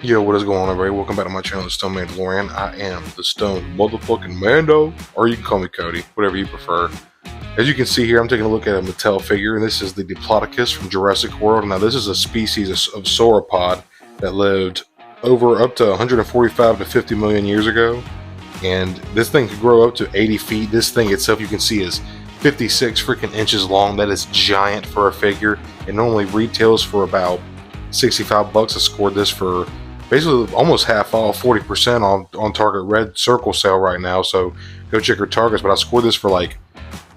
Yo, what is going on, everybody? Welcome back to my channel, The Stone Mandalorian. I am the Stone motherfucking Mando, or you can call me Cody, whatever you prefer. As you can see here, I'm taking a look at a Mattel figure, and this is the Diplodocus from Jurassic World. Now, this is a species of sauropod that lived over up to 145 to 50 million years ago, and this thing could grow up to 80 feet. This thing itself, you can see, is 56 freaking inches long. That is giant for a figure. It normally retails for about 65 bucks. I scored this for basically almost half off, 40% on Target Red Circle sale right now, so go check your Targets. But I scored this for like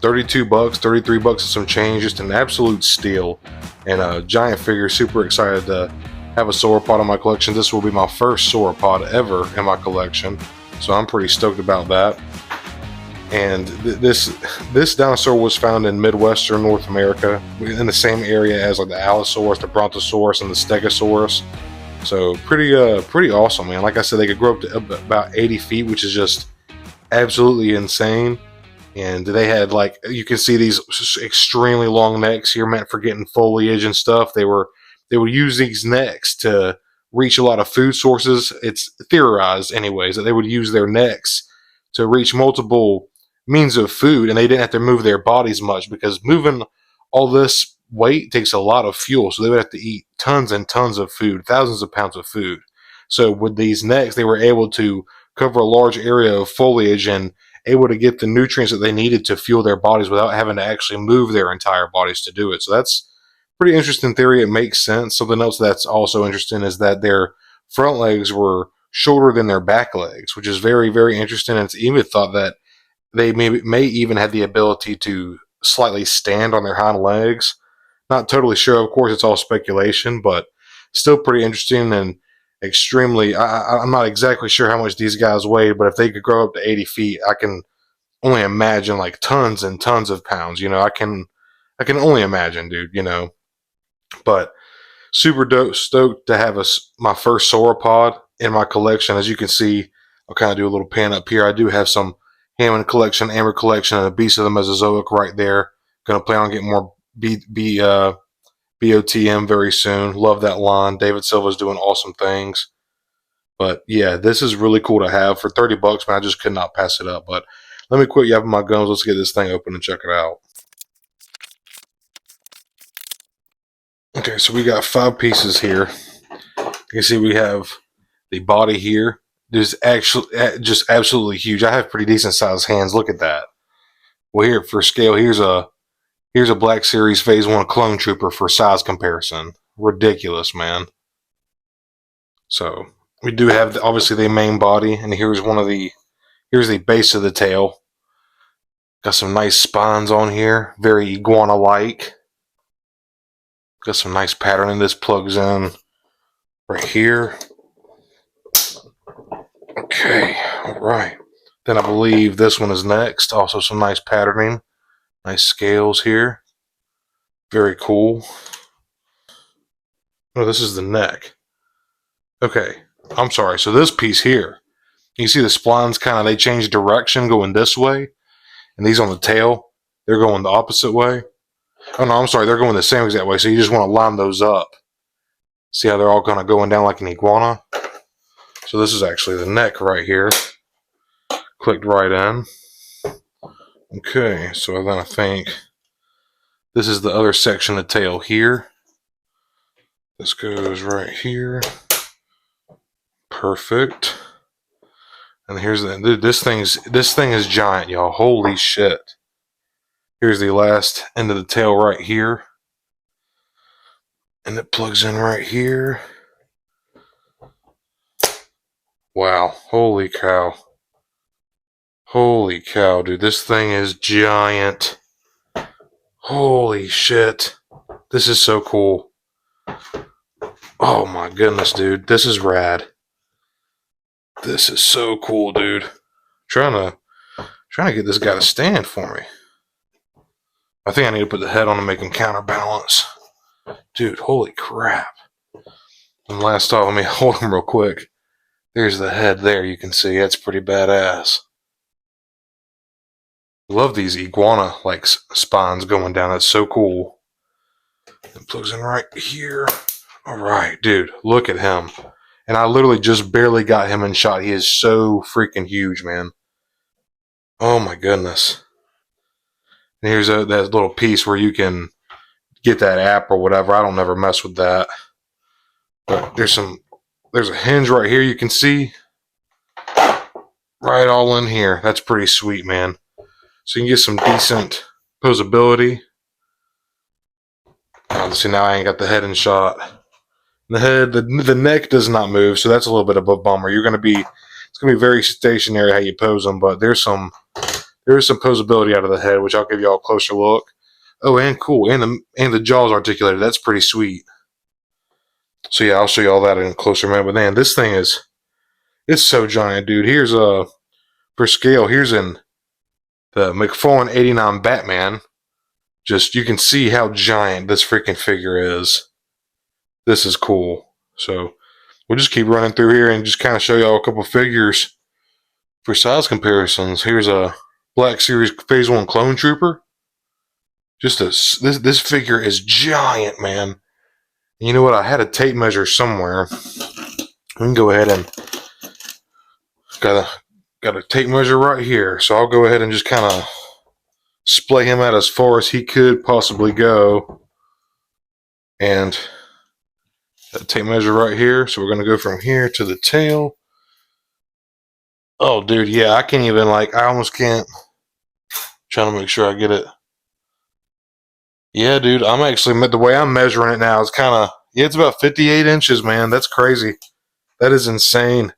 32 bucks, 33 bucks and some change. Just an absolute steal, and a giant figure. Super excited to have a sauropod in my collection. This will be my first sauropod ever in my collection, so I'm pretty stoked about that. And this dinosaur was found in Midwestern North America, in the same area as like the Allosaurus, the Brontosaurus, and the Stegosaurus. So pretty awesome, man. Like I said, they could grow up to about 80 feet, which is just absolutely insane. And they had, like, you can see these extremely long necks here, meant for getting foliage and stuff. They would use these necks to reach a lot of food sources. It's theorized, anyways, that they would use their necks to reach multiple means of food, and they didn't have to move their bodies much, because moving all this weight takes a lot of fuel, so they would have to eat tons and tons of food, thousands of pounds of food. So with these necks, they were able to cover a large area of foliage and able to get the nutrients that they needed to fuel their bodies without having to actually move their entire bodies to do it. So that's pretty interesting theory. It makes sense. Something else that's also interesting is that their front legs were shorter than their back legs, which is very, very interesting. And it's even thought that they may even have the ability to slightly stand on their hind legs. Not totally sure, of course, it's all speculation, but still pretty interesting and extremely. I'm not exactly sure how much these guys weigh, but if they could grow up to 80 feet, I can only imagine like tons and tons of pounds. I can only imagine, dude. But super dope, stoked to have my first sauropod in my collection. As you can see, I'll kind of do a little pan up here. I do have some Hammond collection, Amber collection, and a Beast of the Mesozoic right there. Gonna plan on getting more BOTM very soon. Love that line. David Silva's doing awesome things. But yeah, this is really cool to have for 30 bucks, man. I just could not pass it up. But let me quit yapping my gums. Let's get this thing open and check it out. Okay, so we got 5 pieces here. You can see we have the body here. This is actually just absolutely huge. I have pretty decent sized hands. Look at that. Well, here for scale, here's a Black Series Phase 1 Clone Trooper for size comparison. Ridiculous, man. So we do have obviously the main body, and here's the base of the tail. Got some nice spines on here, very iguana-like. Got some nice patterning. This plugs in right here. Okay, all right. Then I believe this one is next. Also some nice patterning. Nice scales here. Very cool. Oh, this is the neck. Okay, I'm sorry. So this piece here, you see the splines they change direction going this way. And these on the tail, they're going the opposite way. Oh no, I'm sorry, they're going the same exact way. So you just want to line those up. See how they're all kind of going down like an iguana? So this is actually the neck right here. Clicked right in. Okay, so then I think this is the other section of tail here. This goes right here. Perfect. And here's this thing is giant, y'all. Holy shit. Here's the last end of the tail right here. And it plugs in right here. Wow. Holy cow. Holy cow, dude. This thing is giant. Holy shit. This is so cool. Oh my goodness, dude. This is rad. This is so cool, dude. Trying to get this guy to stand for me. I think I need to put the head on to make him counterbalance. Dude, holy crap. And last off, let me hold him real quick. There's the head there, you can see. That's pretty badass. Love these iguana-like spines going down. That's so cool. It plugs in right here. Alright, dude, look at him. And I literally just barely got him in shot. He is so freaking huge, man. Oh my goodness. And here's that little piece where you can get that app or whatever. I don't never mess with that. But there's a hinge right here you can see. Right all in here. That's pretty sweet, man. So you can get some decent posability. See, now I ain't got the head in shot. The head, the neck does not move, so that's a little bit of a bummer. It's gonna be very stationary how you pose them, but there is some posability out of the head, which I'll give you all a closer look. Oh, and cool, and the jaw's articulated. That's pretty sweet. So yeah, I'll show you all that in a closer minute. But man, this thing it's so giant, dude. Here's for scale. Here's in the McFarlane '89 Batman. Just you can see how giant this freaking figure is. This is cool. So we'll just keep running through here and just kind of show y'all a couple figures for size comparisons. Here's a Black Series Phase 1 Clone Trooper. This figure is giant, man. And you know what? I had a tape measure somewhere. We can go ahead and got a tape measure right here. So I'll go ahead and just kind of splay him out as far as he could possibly go. And that tape measure right here. So we're going to go from here to the tail. Oh, dude, yeah, I can't even, I almost can't. Trying to make sure I get it. Yeah, dude, I'm actually, the way I'm measuring it now is kind of, yeah, it's about 58 inches, man. That's crazy. That is insane.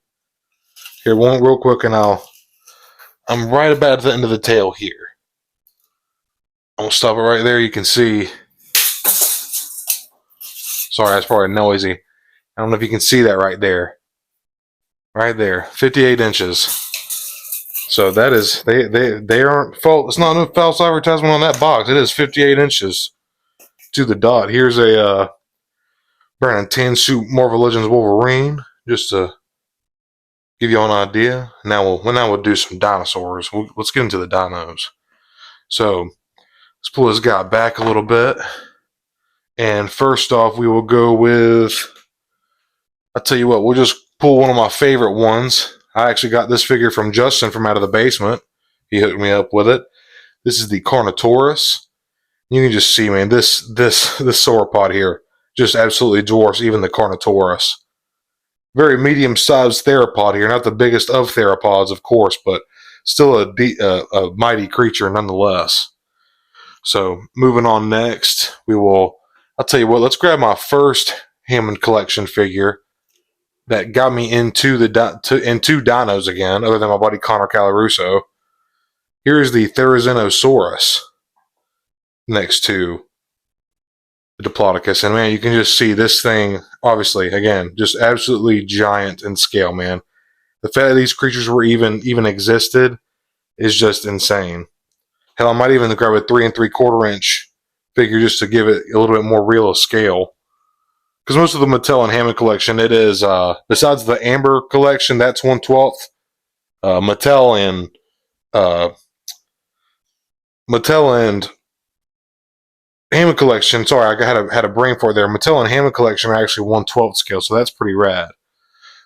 Here, one real quick, and I'm right about at the end of the tail here. I'm going to stop it right there. You can see. Sorry, that's probably noisy. I don't know if you can see that right there. Right there. 58 inches. So that is, they aren't false. It's not no false advertisement on that box. It is 58 inches to the dot. Here's a Brandon Tan suit Marvel Legends Wolverine, just to give you an idea. Now we'll do some dinosaurs. Let's get into the dinos. So let's pull this guy back a little bit. And first off, we will go with, I'll tell you what, we'll just pull one of my favorite ones. I actually got this figure from Justin from out of the basement. He hooked me up with it. This is the Carnotaurus. You can just see, man, this sauropod here just absolutely dwarfs even the Carnotaurus. Very medium-sized theropod here, not the biggest of theropods, of course, but still a mighty creature nonetheless. So moving on next, I'll tell you what, let's grab my first Hammond collection figure that got me into into dinos again, other than my buddy Connor Calaruso. Here's the Therizinosaurus next to the Diplodocus. And man, you can just see this thing, obviously, again, just absolutely giant in scale, man. The fact that these creatures were even existed is just insane. Hell, I might even grab a 3 3/4 inch figure just to give it a little bit more real scale. Because most of the Mattel and Hammond collection, it is, besides the Amber collection, that's 1/12. Mattel and Hammond collection, sorry, I had a brain fart there. Mattel and Hammond collection are actually 1/12 scale, so that's pretty rad.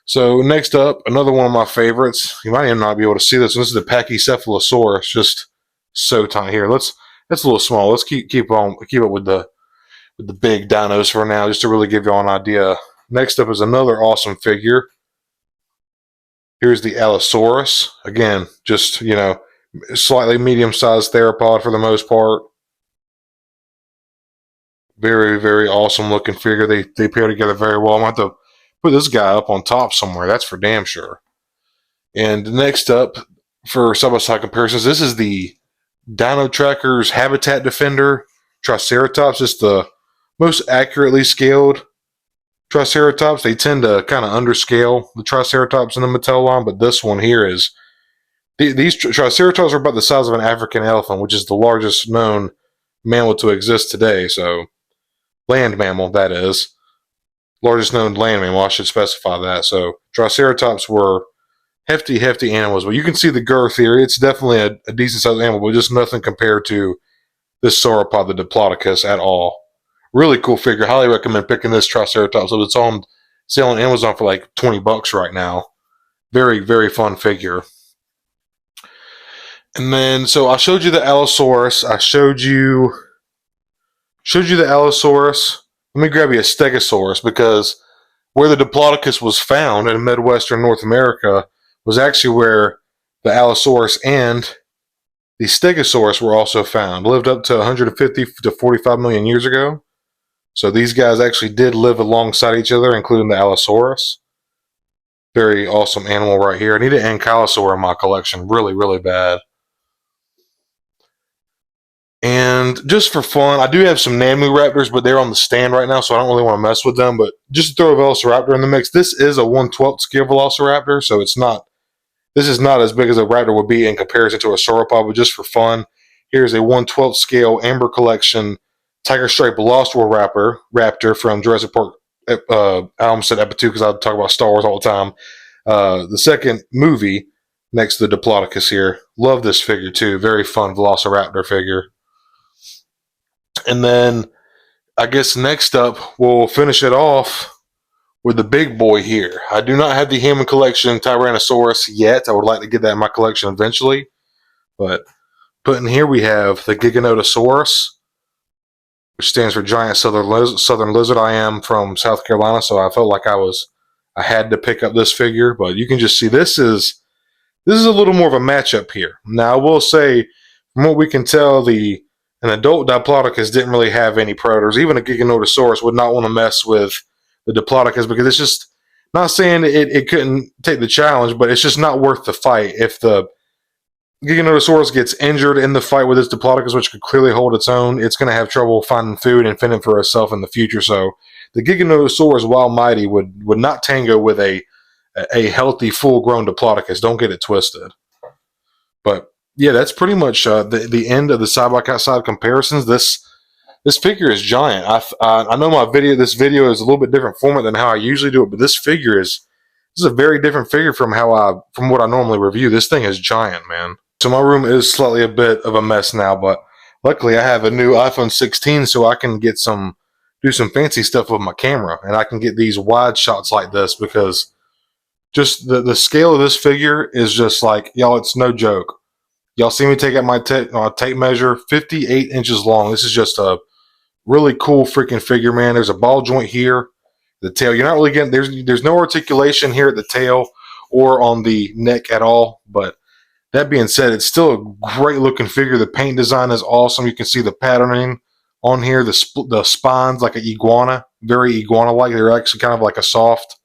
So next up, another one of my favorites. You might even not be able to see this. This is the Pachycephalosaurus, just so tiny. Here, that's a little small. Let's keep up with the big dinos for now, just to really give you all an idea. Next up is another awesome figure. Here's the Allosaurus. Again, just, slightly medium-sized theropod for the most part. Very, very awesome looking figure. They pair together very well. I'm going to have to put this guy up on top somewhere. That's for damn sure. And next up, for side-by-side comparisons, this is the Dino Tracker's Habitat Defender Triceratops. It's the most accurately scaled Triceratops. They tend to kind of underscale the Triceratops in the Mattel line, but this one here is... These Triceratops are about the size of an African elephant, which is the largest known mammal to exist today. So, land mammal, that is. Largest known land mammal, I should specify that. So, Triceratops were hefty animals. But you can see the girth here. It's definitely a decent-sized animal, but just nothing compared to this sauropod, the Diplodocus, at all. Really cool figure. Highly recommend picking this Triceratops up. It's It's on Amazon for like 20 bucks right now. Very, very fun figure. And then, so I showed you the Allosaurus. I showed you the Allosaurus. Let me grab you a Stegosaurus, because where the Diplodocus was found in Midwestern North America was actually where the Allosaurus and the Stegosaurus were also found. Lived up to 150 to 45 million years ago. So these guys actually did live alongside each other, including the Allosaurus. Very awesome animal right here. I need an Ankylosaur in my collection really, really bad. And just for fun, I do have some Namoraptors, but they're on the stand right now, so I don't really want to mess with them. But just to throw a Velociraptor in the mix, this is a 1/12 scale Velociraptor, so it's not. This is not as big as a raptor would be in comparison to a sauropod, but just for fun, here's a 1/12 scale Amber Collection Tiger Stripe Velociraptor from Jurassic Park. I almost said Episode 2 because I talk about Star Wars all the time. The second movie next to the Diplodocus here. Love this figure too. Very fun Velociraptor figure. And then I guess next up we'll finish it off with the big boy here. I do not have the Hammond Collection Tyrannosaurus yet. I would like to get that in my collection eventually. But in here we have the Giganotosaurus, which stands for Giant Southern Lizard. I am from South Carolina, so I felt like I had to pick up this figure. But you can just see this is a little more of a matchup here. Now I will say, from what we can tell, an adult Diplodocus didn't really have any predators. Even a Giganotosaurus would not want to mess with the Diplodocus, because it's just, not saying it couldn't take the challenge, but it's just not worth the fight. If the Giganotosaurus gets injured in the fight with its Diplodocus, which could clearly hold its own, it's going to have trouble finding food and fending for itself in the future. So the Giganotosaurus, while mighty, would not tango with a healthy, full-grown Diplodocus. Don't get it twisted. But yeah, that's pretty much the end of the side-by-side comparisons. This figure is giant. I know this video is a little bit different format than how I usually do it, but this is a very different figure from what I normally review. This thing is giant, man. So my room is slightly a bit of a mess now, but luckily I have a new iPhone 16, so I can do some fancy stuff with my camera, and I can get these wide shots like this, because just the scale of this figure is just like, y'all, it's no joke. Y'all see me take out my tape measure, 58 inches long. This is just a really cool freaking figure, man. There's a ball joint here. The tail, you're not really getting, there's no articulation here at the tail or on the neck at all. But that being said, it's still a great looking figure. The paint design is awesome. You can see the patterning on here. The spines like an iguana, very iguana-like. They're actually kind of like a soft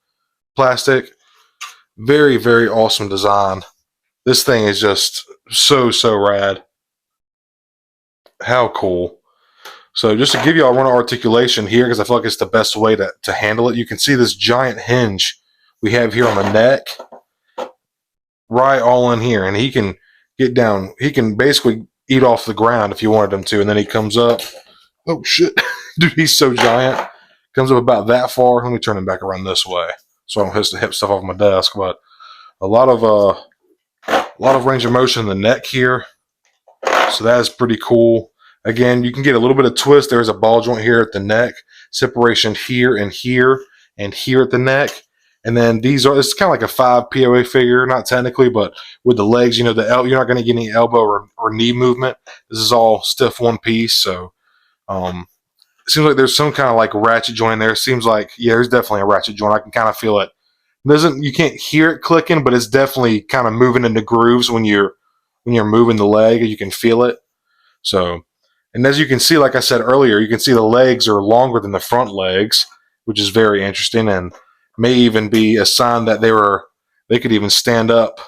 plastic. Very, very awesome design. This thing is just so rad. How cool. So just to give you a run of articulation here, because I feel like it's the best way to handle it, you can see this giant hinge we have here on the neck, right all in here. And he can get down. He can basically eat off the ground if you wanted him to. And then he comes up. Oh, shit. Dude, he's so giant. Comes up about that far. Let me turn him back around this way so I don't hit stuff off my desk. But a lot of range of motion in the neck here. So that is pretty cool. Again, you can get a little bit of twist. There's a ball joint here at the neck, separation here and here and here at the neck. And then it's kind of like a 5 POA figure, not technically, but with the legs, you're not going to get any elbow or knee movement. This is all stiff one piece. So it seems like there's some kind of like ratchet joint in there. It seems like, yeah, there's definitely a ratchet joint. I can kind of feel it. You can't hear it clicking, but it's definitely kind of moving into grooves when you're moving the leg. You can feel it. So, and as you can see, like I said earlier, you can see the legs are longer than the front legs, which is very interesting, and may even be a sign that they could even stand up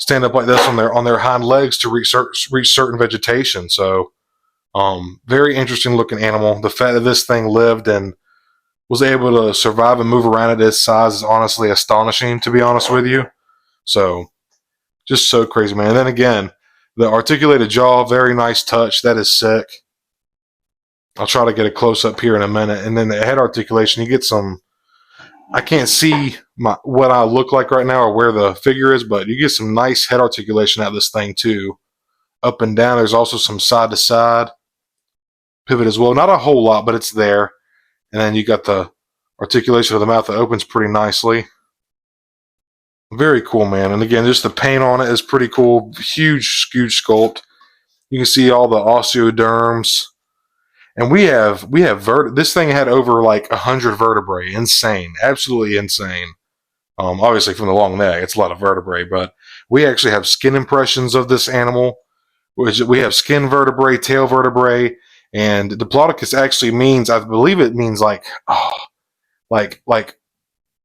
like this on their hind legs to reach certain vegetation. So, very interesting looking animal. The fact that this thing lived and was able to survive and move around at this size is honestly astonishing, to be honest with you. So, just so crazy, man. And then again, the articulated jaw, very nice touch. That is sick. I'll try to get a close-up here in a minute. And then the head articulation, you get some... I can't see what I look like right now or where the figure is, but you get some nice head articulation out of this thing, too. Up and down. There's also some side-to-side pivot as well. Not a whole lot, but it's there. And then you got the Articulation of the mouth that opens pretty nicely. Very cool, man. And again, just the paint on it is pretty cool. Huge sculpt. You can see all the osteoderms. And this thing had over like 100 vertebrae. Insane. Absolutely insane. Obviously from the long neck, it's a lot of vertebrae, but we actually have skin impressions of this animal. We have skin vertebrae, tail vertebrae, and Diplodocus actually means, I believe it means like, like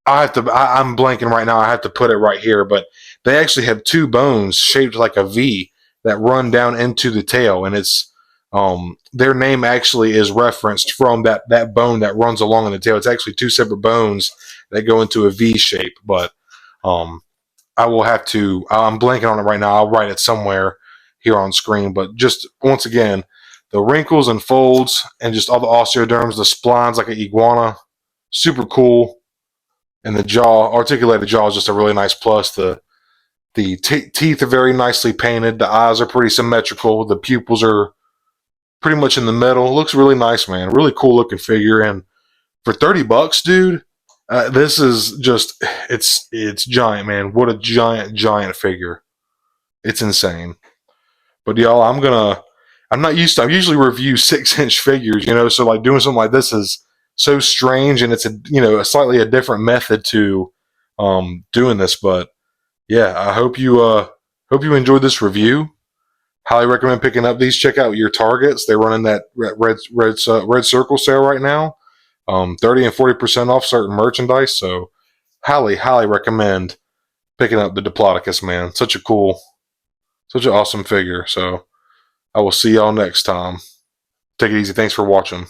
I'm blanking right now. I have to put it right here, but they actually have two bones shaped like a V that run down into the tail, and it's their name actually is referenced from that bone that runs along in the tail. It's actually two separate bones that go into a V shape, but I will have to. I'm blanking on it right now. I'll write it somewhere here on screen, but just once again, the wrinkles and folds and just all the osteoderms, the splines like an iguana, super cool. And the jaw, articulated jaw, is just a really nice plus. The teeth are very nicely painted. The eyes are pretty symmetrical. The pupils are pretty much in the middle. It looks really nice, man. Really cool looking figure. And for $30, dude, this is just it's giant, man. What a giant figure. It's insane. But y'all, I'm not used to. I usually review 6-inch figures, so like doing something like this is so strange, and it's a slightly a different method to doing this. But yeah, I hope you enjoyed this review. Highly recommend picking up these. Check out your Targets. They're running that red circle sale right now. 30 and 40% off certain merchandise. So highly recommend picking up the Diplodocus, man. Such an awesome figure. So I will see y'all next time. Take it easy. Thanks for watching.